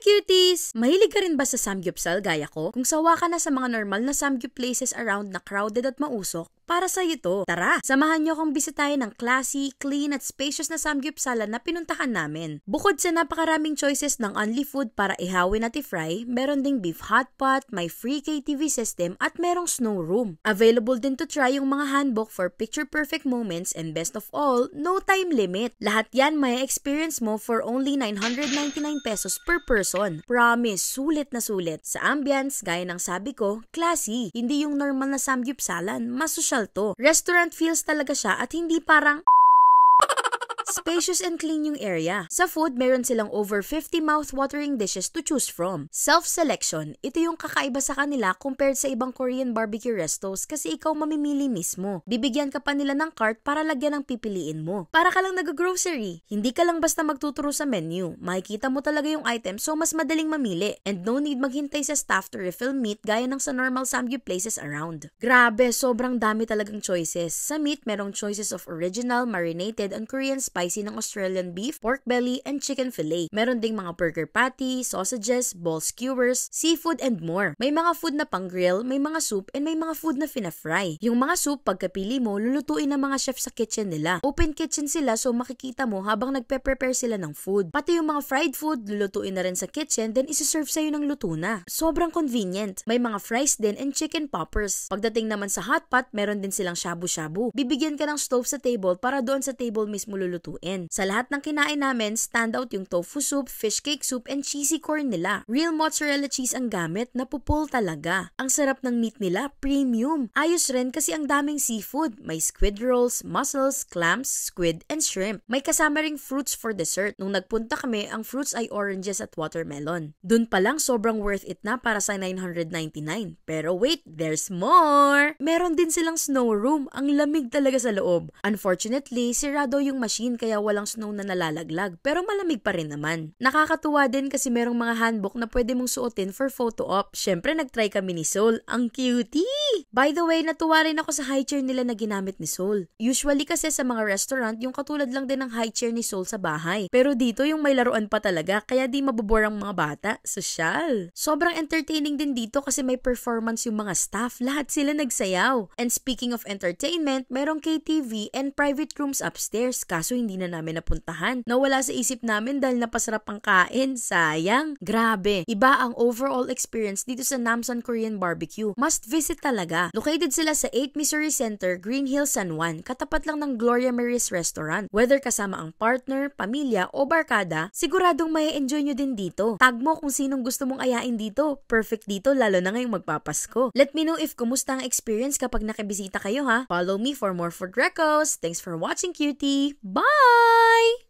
cuties! Mahilig ka rin ba sa samgyupsal gaya ko? Kung sawa ka na sa mga normal na samgyup places around na crowded at mausok, para sa ito. Tara, samahan niyo akong bisitahin ng classy, clean at spacious na samgyupsalan na pinuntahan namin. Bukod sa napakaraming choices ng only food para ihawin at i-fry, meron ding beef hot pot, may free KTV system at merong snow room. Available din to try yung mga handbook for picture-perfect moments and best of all, no time limit. Lahat yan may experience mo for only 999 pesos per person. Promise, sulit na sulit. Sa ambience, gaya ng sabi ko, classy. Hindi yung normal na samgyupsalan, mas social to. Restaurant feels talaga siya at hindi parang spacious and clean yung area. Sa food, meron silang over 50 mouth-watering dishes to choose from. Self-selection, ito yung kakaiba sa kanila compared sa ibang Korean barbecue restos kasi ikaw mamimili mismo. Bibigyan ka pa nila ng cart para lagyan ng pipiliin mo. Para ka lang nag-grocery. Hindi ka lang basta magtuturo sa menu. Makikita mo talaga yung item so mas madaling mamili. And no need maghintay sa staff to refill meat gaya ng sa normal samgyup places around. Grabe, sobrang dami talagang choices. Sa meat, merong choices of original, marinated, and Korean spicy ng Australian beef, pork belly, and chicken fillet. Meron ding mga burger patty, sausages, ball skewers, seafood, and more. May mga food na pang-grill, may mga soup, and may mga food na fina-fry. Yung mga soup, pagkapili mo, lulutuin ng mga chef sa kitchen nila. Open kitchen sila so makikita mo habang nagpe-prepare sila ng food. Pati yung mga fried food, lulutuin na rin sa kitchen, then isi-serve sa'yo ng luto na. Sobrang convenient. May mga fries din and chicken poppers. Pagdating naman sa hot pot, meron din silang shabu-shabu. Bibigyan ka ng stove sa table para doon sa table mismo lulutuin. Sa lahat ng kinain namin, standout yung tofu soup, fish cake soup, and cheesy corn nila. Real mozzarella cheese ang gamit, napupul talaga. Ang sarap ng meat nila, premium. Ayos rin kasi ang daming seafood. May squid rolls, mussels, clams, squid, and shrimp. May kasama ring fruits for dessert. Nung nagpunta kami, ang fruits ay oranges at watermelon. Dun pa lang sobrang worth it na para sa 999. Pero wait, there's more! Meron din silang snow room. Ang lamig talaga sa loob. Unfortunately, sirado yung machine kaya walang snow na nalalaglag, pero malamig pa rin naman. Nakakatuwa din kasi merong mga handbook na pwede mong suotin for photo op. Syempre, nagtry kami ni Soul. Ang cutie! By the way, natuwa rin ako sa high chair nila na ginamit ni Soul. Usually kasi sa mga restaurant, yung katulad lang din ng high chair ni Soul sa bahay. Pero dito yung may laruan pa talaga, kaya di mabobore ang mga bata. Sosyal! Sobrang entertaining din dito kasi may performance yung mga staff. Lahat sila nagsayaw. And speaking of entertainment, merong KTV and private rooms upstairs. Kaso hindi na namin napuntahan. Nawala sa isip namin dahil napasarap ang kain. Sayang. Grabe. Iba ang overall experience dito sa Namsan Korean Barbecue. Must visit talaga. Located sila sa 8 Missouri Center, Green Hills, San Juan. Katapat lang ng Gloria Marie's Restaurant. Whether kasama ang partner, pamilya, o barkada, siguradong may enjoy nyo din dito. Tag mo kung sinong gusto mong ayain dito. Perfect dito lalo na ngayong magpapasko. Let me know if kumusta ang experience kapag nakibisita kayo ha. Follow me for more food recos. Thanks for watching, cutie. Bye!